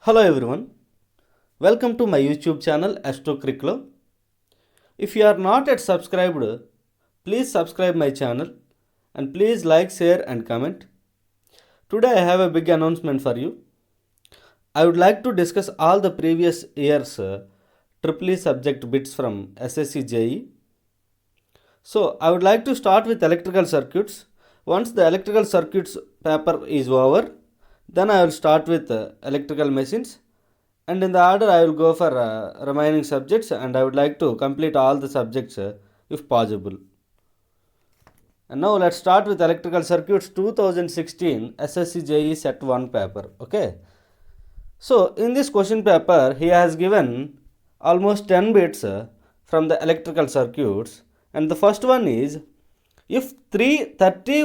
Hello everyone, welcome to my YouTube channel Astro Curriculum. If you are not yet subscribed, please subscribe my channel and please like, share and comment. Today I have a big announcement for you. I would like to discuss all the previous years triple E subject bits from SSC JE. So I would like to start with electrical circuits. Once the electrical circuits paper is over, then I will start with electrical machines, and in the order I will go for remaining subjects, and I would like to complete all the subjects if possible. And now let's start with electrical circuits 2016 SSC JE set 1 paper. Okay, so in this question paper he has given almost 10 bits from the electrical circuits, and the first one is if three 30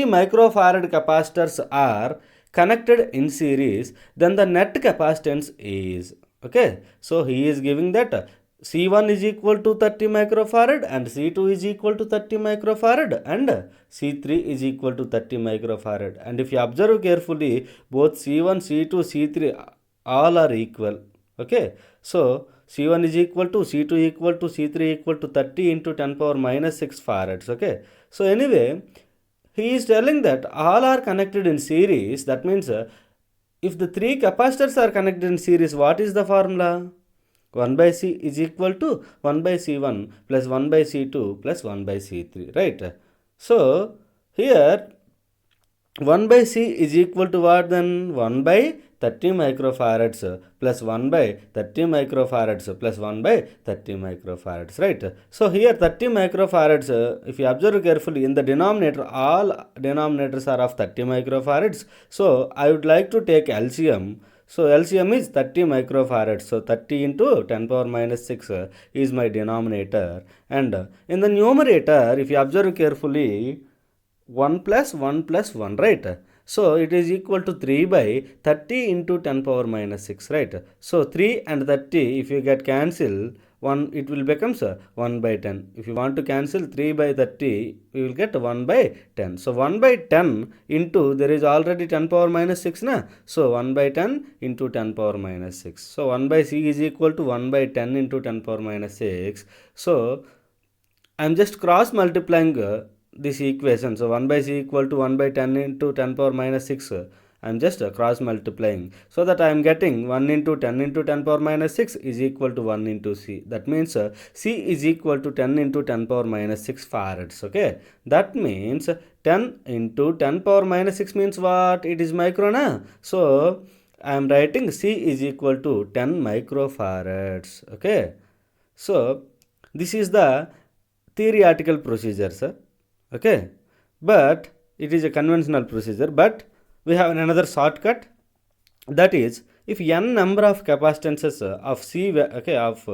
microfarad capacitors are connected in series, then the net capacitance is, okay. So he is giving that C1 is equal to 30 microfarad and C2 is equal to 30 microfarad and C3 is equal to 30 microfarad. And if you observe carefully, both C1, C2, C3 all are equal, okay. So C1 is equal to C2 equal to C3 equal to 30 into 10 power minus 6 farads, okay. So anyway, he is telling that all are connected in series. That means if the three capacitors are connected in series, what is the formula? 1 by C is equal to 1 by C1 plus 1 by C2 plus 1 by C3, right? So here 1 by C is equal to what then? 1 by 30 microfarads plus 1 by 30 microfarads plus 1 by 30 microfarads, right? So here 30 microfarads, if you observe carefully, in the denominator, all denominators are of 30 microfarads. So I would like to take LCM. So LCM is 30 microfarads. So 30 into 10 power minus 6 is my denominator. And in the numerator, if you observe carefully, 1 plus 1 plus 1, right? So it is equal to 3 by 30 into 10 power minus 6, right? So 3 and 30, if you get cancel, 1, it will becomes 1 by 10. If you want to cancel 3 by 30, we will get 1 by 10. So 1 by 10 into, there is already 10 power minus 6, na? So 1 by 10 into 10 power minus 6. So 1 by C is equal to 1 by 10 into 10 power minus 6. So I am just cross multiplying this equation. So 1 by C equal to 1 by 10 into 10 power minus 6. I am just cross multiplying, so that I am getting 1 into 10 into 10 power minus 6 is equal to 1 into C. That means C is equal to 10 into 10 power minus 6 farads. Okay, that means 10 into 10 power minus 6 means what? It is micro, na? So I am writing C is equal to 10 microfarads. Okay, so this is the theoretical procedure, sir. Okay, but it is a conventional procedure, but we have another shortcut, that is if n number of capacitances of C, okay, of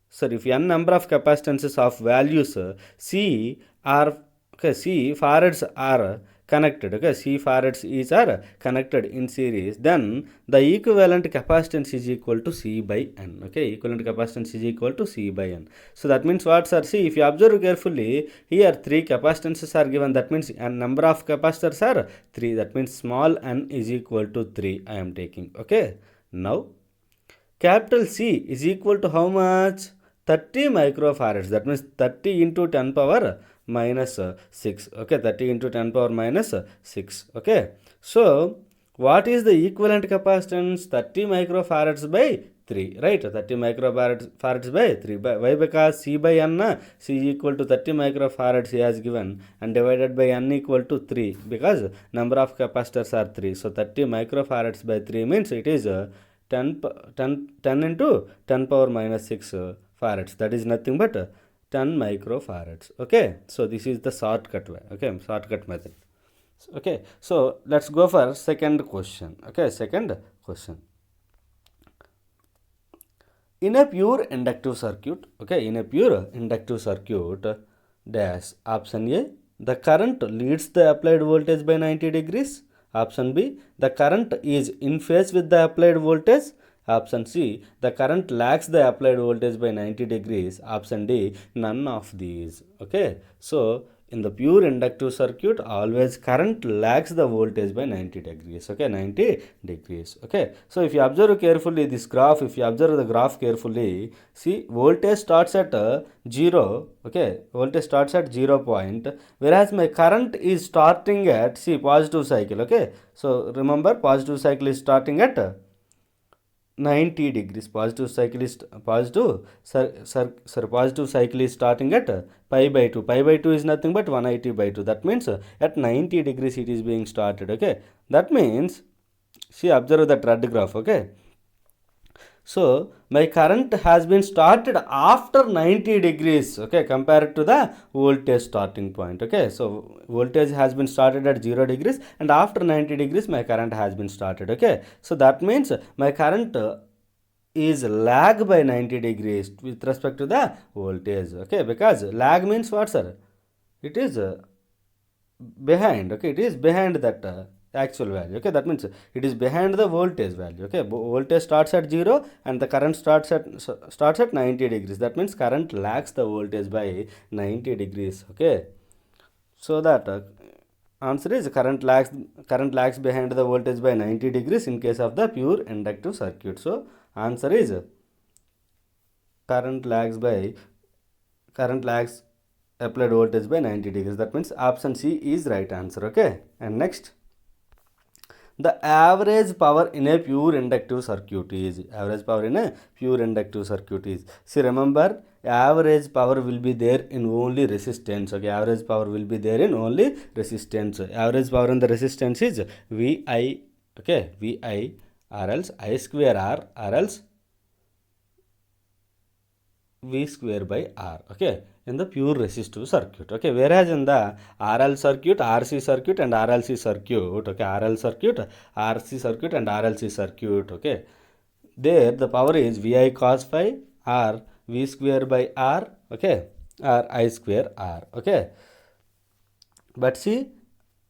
sorry, if n number of capacitances of values C are, okay, C farads are connected, okay, C farads is are connected in series, then the equivalent capacitance is equal to C by N, okay, equivalent capacitance is equal to C by N. So that means what, sir? See, if you observe carefully, here 3 capacitances are given, that means n number of capacitors are 3, that means small n is equal to 3 I am taking, okay. Now capital C is equal to how much? 30 microfarads, that means 30 into 10 power minus 6, okay, 30 into 10 power minus 6, okay. So what is the equivalent capacitance? 30 microfarads by 3, right? 30 microfarads by 3. Why? Because C by N, C equal to 30 microfarads he has given, and divided by N equal to 3, because number of capacitors are 3. So 30 microfarads by 3 means it is 10 into 10 power minus 6 farads. That is nothing but 10 microfarads. Okay, so this is the shortcut way. Okay, shortcut method. Okay, so let's go for second question. Okay, second question. In a pure inductive circuit, okay, in a pure inductive circuit, dash, option A, the current leads the applied voltage by 90 degrees. Option B, the current is in phase with the applied voltage. Option C, the current lags the applied voltage by 90 degrees. Option D, none of these. Okay, so in the pure inductive circuit, always current lags the voltage by 90 degrees. Okay, 90 degrees. Okay, so if you observe carefully this graph, if you observe the graph carefully, see voltage starts at 0. Okay, voltage starts at 0 point, whereas my current is starting at, see, positive cycle. Okay, so remember, positive cycle is starting at 90 degrees. Positive cycle is positive cycle is starting at pi by 2. Pi by 2 is nothing but 180 by 2. That means at 90 degrees it is being started. Okay, that means, see, observe that red graph. Okay, so my current has been started after 90 degrees, okay, compared to the voltage starting point. Okay, so voltage has been started at 0 degrees, and after 90 degrees my current has been started. Okay, so that means my current is lag by 90 degrees with respect to the voltage. Okay, because lag means what, sir? It is behind. Okay, it is behind that actual value. Okay, that means it is behind the voltage value. Okay, voltage starts at 0 and the current starts at 90 degrees. That means current lags the voltage by 90 degrees. Okay, so that answer is current lags behind the voltage by 90 degrees in case of the pure inductive circuit. So answer is current lags applied voltage by 90 degrees. That means option C is right answer. Okay, and next, the average power in a pure inductive circuit is, see, remember, average power will be there in only resistance. Okay, average power will be there in only resistance. Average power in the resistance is VI. Okay, VI, or else I square R, or else V square by R. Okay, in the pure resistive circuit. Okay, whereas in the RL circuit, RC circuit and RLC circuit, okay, RL circuit, RC circuit and RLC circuit, okay, there the power is VI cos phi or V square by R, okay, or I square R. Okay, but see,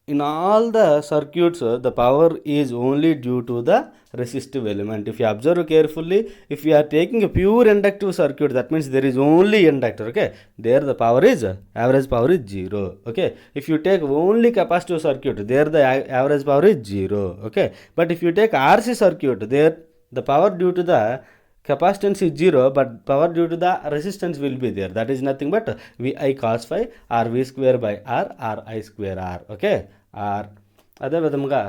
in all the circuits the power is only due to the resistive element. If you observe carefully, if you are taking a pure inductive circuit, that means there is only inductor. Okay, there the power is, average power is 0. Okay, if you take only capacitive circuit, there the average power is 0. Okay, but if you take RC circuit, there the power due to the capacitance is 0, but power due to the resistance will be there. That is nothing but VI cos phi or V square by R or I square R. Okay, or అదే విధముగా,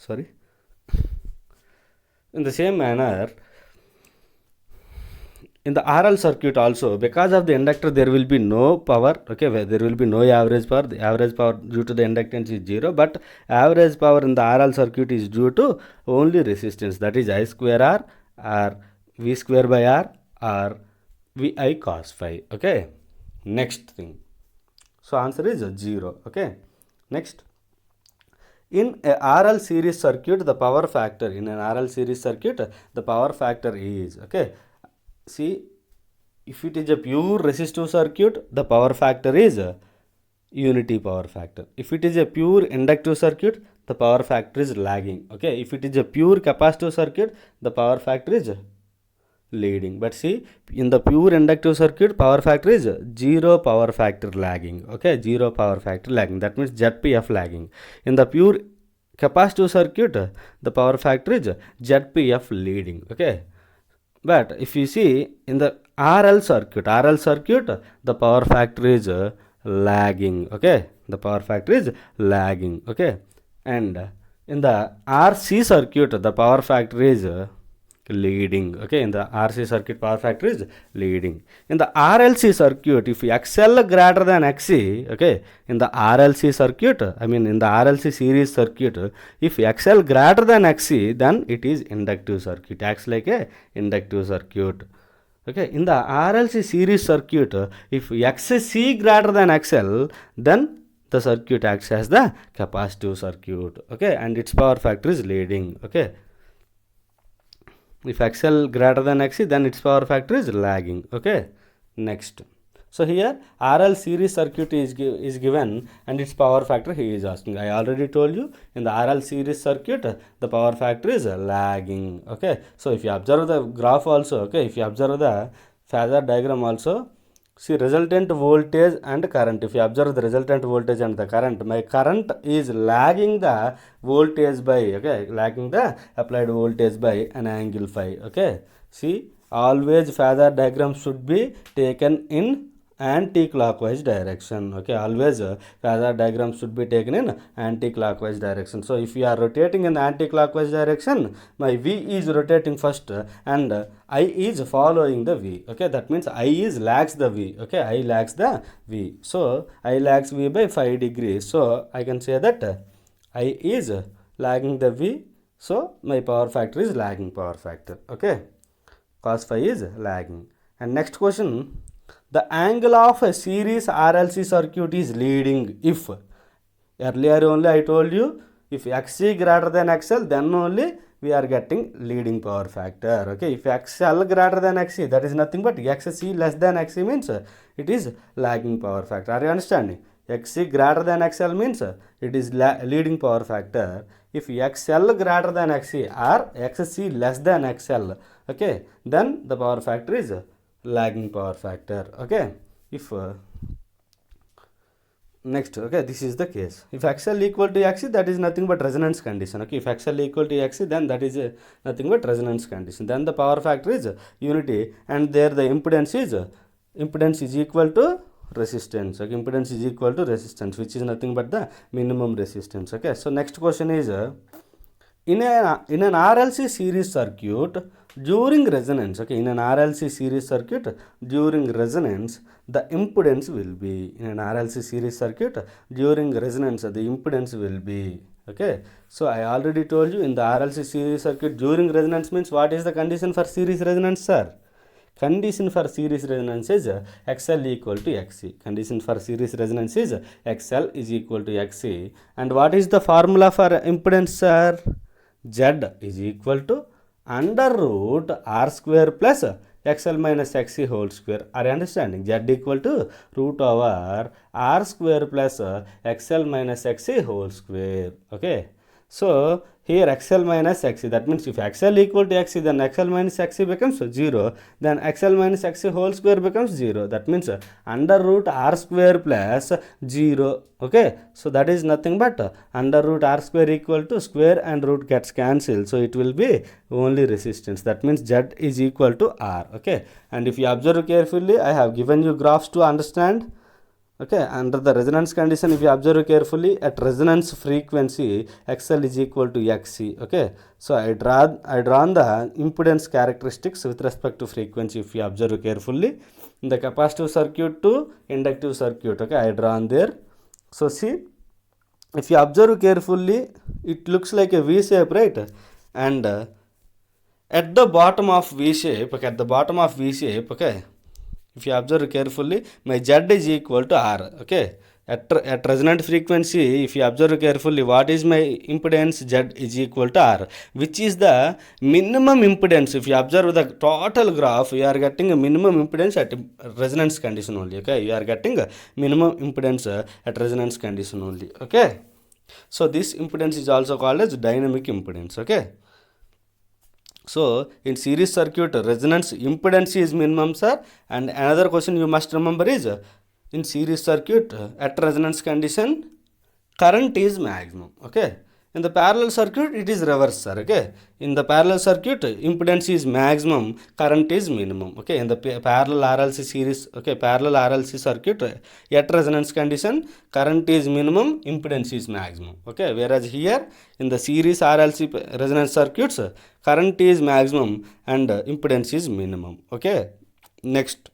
sorry, in the same manner, in the RL circuit also, because of the inductor there will be no power. Okay, there will be no average power. The average power due to the inductance is 0, but average power in the RL circuit is due to only resistance, that is I square R or V square by R or VI cos phi. Okay, next thing, so answer is 0. Okay, next, in a RL series circuit the power factor, in an RL series circuit the power factor is, okay, see, if it is a pure resistive circuit, the power factor is unity power factor. If it is a pure inductive circuit, the power factor is lagging. Okay, if it is a pure capacitive circuit, the power factor is leading. But see, in the pure inductive circuit, power factor is 0 power factor lagging. Okay, 0 power factor lagging. That means ZPF lagging. In the pure capacitive circuit, the power factor is ZPF leading. Okay, but if you see in the RL circuit, the power factor is lagging. Okay, the power factor is lagging. Okay, and in the RC circuit the power factor is leading. Okay, in the RC circuit power factor is leading. In the RLC circuit, if XL greater than XC, okay, in the RLC circuit, in the RLC series circuit, if XL greater than XC, then it is inductive circuit, acts like a inductive circuit. Okay, in the RLC series circuit, if XC greater than XL, then the circuit acts as the capacitive circuit. Okay, and its power factor is leading. Okay, if XL greater than XC, then its power factor is lagging. Okay, next, so here RL series circuit is given and its power factor he is asking. I already told you, in the RL series circuit the power factor is lagging. Okay, so if you observe the graph also, okay, if you observe the phasor diagram also, See, resultant voltage and current. If you observe the resultant voltage and the current, my current is lagging the voltage by, okay, lagging the applied voltage by an angle phi. Okay. See, always phasor diagram should be taken in anti-clockwise direction. Okay, always phasor diagram should be taken in anti-clockwise direction. So if you are rotating in the anti-clockwise direction, my V is rotating first and I is following the V. Okay, that means I is lags the V. Okay, I lags the V. So I lags V by 5 degrees. So I can say that I is lagging the V. So my power factor is lagging power factor. Okay, cos phi is lagging. And next question, the angle of a series RLC circuit is leading if, earlier only I told you, if XC greater than XL, then only we are getting leading power factor. Okay, if XL greater than XC, that is nothing but XC less than XC means it is lagging power factor. Are you understanding? XC greater than XL means it is leading power factor. If XL greater than XC or XC less than XL, okay, then the power factor is lagging power factor. Okay, if next, okay, this is the case. If XL equal to XC, that is nothing but resonance condition. Okay, if XL equal to XC, then that is nothing but resonance condition. Then the power factor is unity, and there the impedance is equal to resistance. Okay, impedance is equal to resistance, which is nothing but the minimum resistance. Okay, so next question is in an RLC series circuit during resonance. Okay, in an RLC series circuit during resonance, the impedance will be, in an RLC series circuit during resonance, the impedance will be, okay. So I already told you, in the RLC series circuit during resonance means what is the condition for series resonance, sir? Condition for series resonance is XL equal to XC. Condition for series resonance is XL is equal to XC. And what is the formula for impedance, sir? Z is equal to under root R square plus XL minus XC whole square. Are you understanding? Z equal to root over R square plus XL minus XC whole square. Okay. So here XL minus XC, that means if XL equal to XC, then XL minus XC becomes 0. Then XL minus XC whole square becomes 0. That means under root R square plus 0. Okay, so that is nothing but under root R square equal to square and root gets cancelled. So it will be only resistance. That means Z is equal to R. Okay, and if you observe carefully, I have given you graphs to understand. Okay, under the resonance condition, if you observe carefully, at resonance frequency, XL is equal to XC. Okay, so I drawn the impedance characteristics with respect to frequency. If you observe carefully, in the capacitive circuit to inductive circuit, okay, I drawn there. So see, if you observe carefully, it looks like a V shape, right? And at the bottom of V shape, okay, okay, if you observe carefully, my Z is equal to R. Okay, at resonant frequency, if you observe carefully, what is my impedance? Z is equal to R, which is the minimum impedance. If you observe the total graph, you are getting a minimum impedance at resonance condition only. Okay, you are getting a minimum impedance at resonance condition only. Okay, so this impedance is also called as dynamic impedance. Okay. So in series circuit, resonance impedance is minimum, sir. And another question you must remember is, in series circuit at resonance condition, current is maximum. Okay. In the parallel circuit, it is reverse, sir. Okay. In the parallel circuit, impedance is maximum, current is minimum. Okay. In the parallel RLC series, okay, parallel RLC circuit at resonance condition, current is minimum, impedance is maximum. Okay. Whereas here in the series RLC resonance circuits, current is maximum and impedance is minimum. Okay. Next,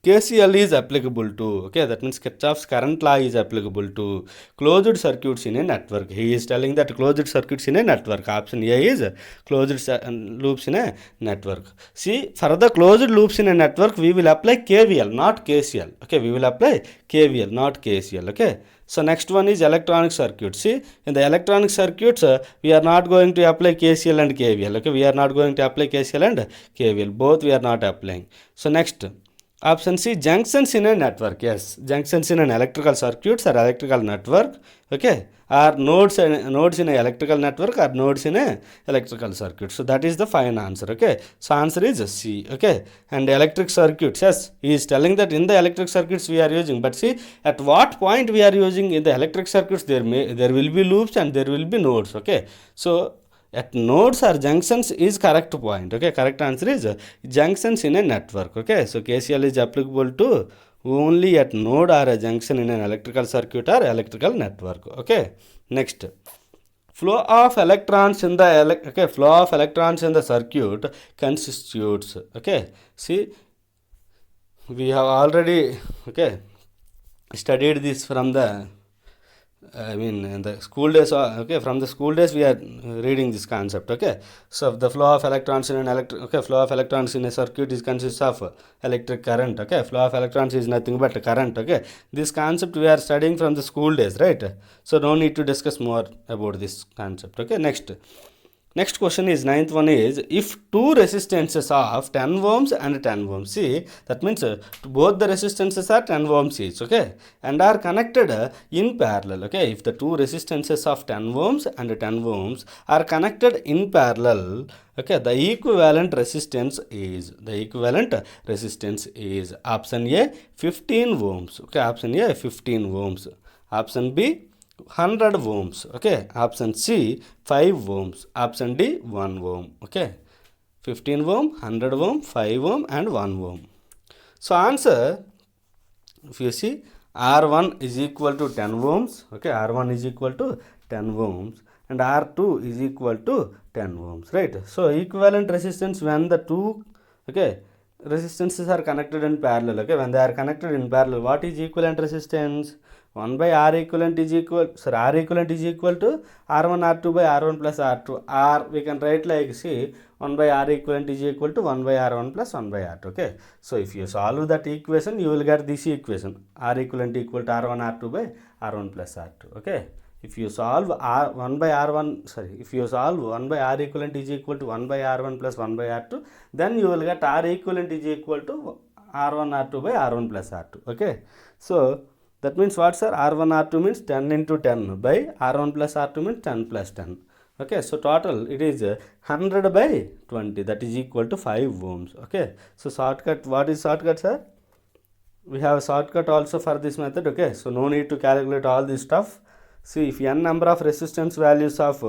KCL is applicable to, okay, that means Kirchhoff's current law is applicable to closed circuits in a network. He is telling that closed circuits in a network. Option A is closed loops in a network. See, for the closed loops in a network, we will apply KVL, not KCL. Okay, we will apply KVL, not KCL. Okay. So next one is electronic circuits. See, in the electronic circuits, we are not going to apply KCL and KVL. Okay, we are not going to apply KCL and KVL. Both we are not applying. So next, Option C, junctions in a network. Yes, junctions in an electrical circuits or electrical network. Okay, or nodes in a electrical network or nodes in a electrical circuit. So that is the fine answer. Okay, so answer is C. Okay, and electric circuits. Yes, he is telling that in the electric circuits we are using. But see, at what point we are using in the electric circuits, there will be loops and there will be nodes. Okay, so at nodes or junctions is correct point. Okay, correct answer is junctions in a network. Okay, so KCL is applicable to only at node or a junction in an electrical circuit or electrical network. Okay, next, flow of electrons in the flow of electrons in the circuit constitutes. Okay, see, we have already, okay, studied this from the, I mean, in the school days. Okay, from the school days we are reading this concept. Okay, so the flow of electrons in an flow of electrons in a circuit is consists of electric current. Okay, flow of electrons is nothing but current. Okay, this concept we are studying from the school days, right? So no need to discuss more about this concept. Okay, next question is, ninth one is, if two resistances of 10 ohms and 10 ohms, see, that means both the resistances are 10 ohms each, okay, and are connected in parallel. Okay, if the two resistances of 10 ohms and 10 ohms are connected in parallel, okay, the equivalent resistance is option A 15 ohms. Okay, option A 15 ohms, option B 100 ohms. Okay, option C 5 ohms, option D 1 ohm. Okay, 15 ohm, 100 ohm, 5 ohm and 1 ohm. So answer, if you see, R1 is equal to 10 ohms. Okay, R1 is equal to 10 ohms and R2 is equal to 10 ohms, right? So equivalent resistance when the two, okay, resistances are connected in parallel. Okay, when they are connected in parallel, what is equivalent resistance? 1 by R equivalent is equal, sorry, R equivalent is equal to R1 R2 by R1 plus R2. R we can write like, see, 1 by R equivalent is equal to 1 by R1 plus 1 by R2. Okay, so if you solve that equation, you will get this equation, R equivalent equal to R1 R2 by R1 plus R2. Okay, if you solve R1 by R1, sorry, if you solve 1 by R equivalent is equal to 1 by R1 plus 1 by R2, then you will get R equivalent is equal to R1 R2 by R1 plus R2. Okay, so that means what, sir? R1 R2 means 10 into 10 by R1 plus R2 means 10 plus 10. Okay, so total it is 100 by 20, that is equal to 5 ohms. Okay, so shortcut, what is shortcut, sir? We have a shortcut also for this method. Okay, so no need to calculate all this stuff. See, if n number of resistance values of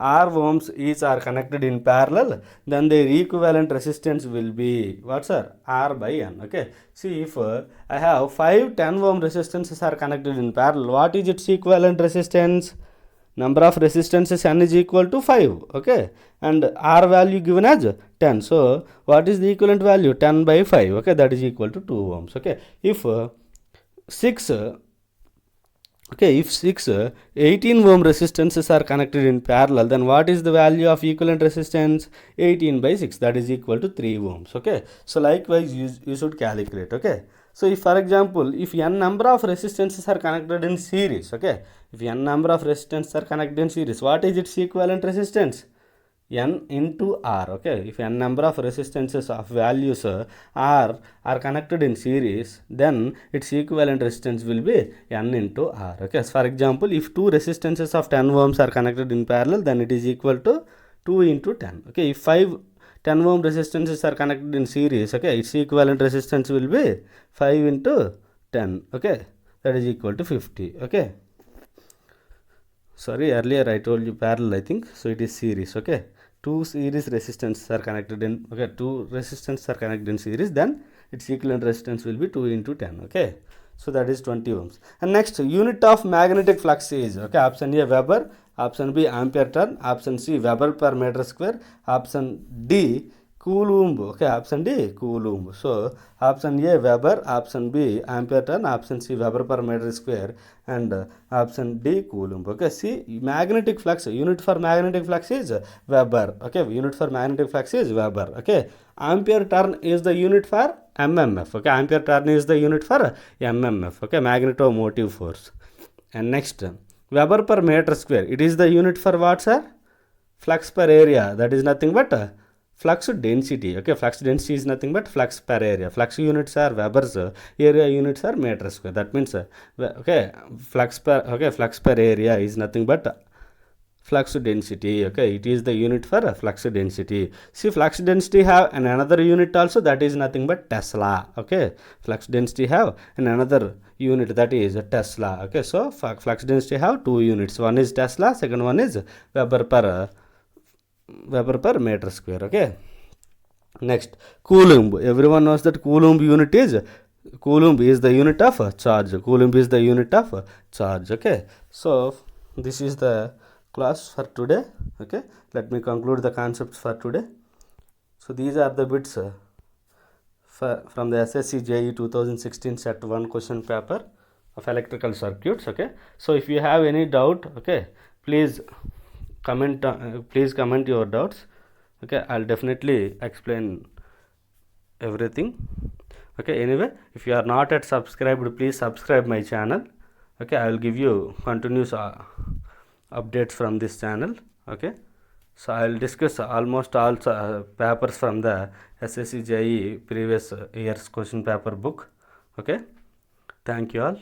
R ohms each are connected in parallel, then their equivalent resistance will be what, sir? R by n. Okay, see, if I have 5 10 ohm resistances are connected in parallel, what is its equivalent resistance? Number of resistances n is equal to 5. Okay, and R value given as 10. So what is the equivalent value? 10 by 5. Okay, that is equal to 2 ohms. Okay, if 6 okay, if 18 ohm resistances are connected in parallel, then what is the value of equivalent resistance? 18 by 6, that is equal to 3 ohms. Okay, so likewise you should calculate. Okay, so if, for example, if n number of resistances are connected in series, okay, if n number of resistances are connected in series, what is its equivalent resistance? N into R. Okay, if n number of resistances of values R are connected in series, then its equivalent resistance will be N into R. Okay, so for example, if two resistances of 10 ohms are connected in parallel, then it is equal to 2 into 10. Okay, if 5 10 ohm resistances are connected in series, okay, its equivalent resistance will be 5 into 10. Okay, that is equal to 50. Okay, sorry, earlier I told you parallel, I think, so it is series. Okay, two series resistance are connected in, okay, two resistance are connected in series, then its equivalent resistance will be 2 into 10. Okay, so that is 20 ohms. And next, unit of magnetic flux is, okay, option A Weber, option B ampere turn, option C Weber per meter square, option D Coulomb. Okay, option D Coulomb. So option A Weber, option B ampere turn, option C Weber per meter square, and option D Coulomb. Okay, see, magnetic flux, unit for magnetic flux is Weber. Okay, unit for magnetic flux is Weber. Okay, ampere turn is the unit for mmf. Okay, ampere turn is the unit for mmf. Okay, magnetomotive force. And next, Weber per meter square, it is the unit for what, sir? Flux per area, that is nothing but flux density. Okay, flux density is nothing but flux per area. Flux units are Webers, area units are meter square. That means okay, flux per area is nothing but flux density. Okay, it is the unit for flux density. See, flux density have another unit also, that is nothing but Tesla. Okay, flux density have another unit, that is Tesla. Okay, so flux density have two units, one is Tesla, second one is Weber per meter square. Okay, next, Coulomb. Everyone knows that Coulomb is the unit of charge. Coulomb is the unit of charge. Okay, so this is the class for today. Okay, let me conclude the concepts for today. So these are the bits from the SSC JE 2016 set 1 question paper of electrical circuits. Okay, so if you have any doubt, okay, please comment your doubts. Okay, I'll definitely explain everything. Okay, anyway, if you are not yet subscribed, please subscribe my channel. Okay, I will give you continuous updates from this channel. Okay, so I will discuss almost all papers from the SSC JE previous year's question paper book. Okay, thank you all.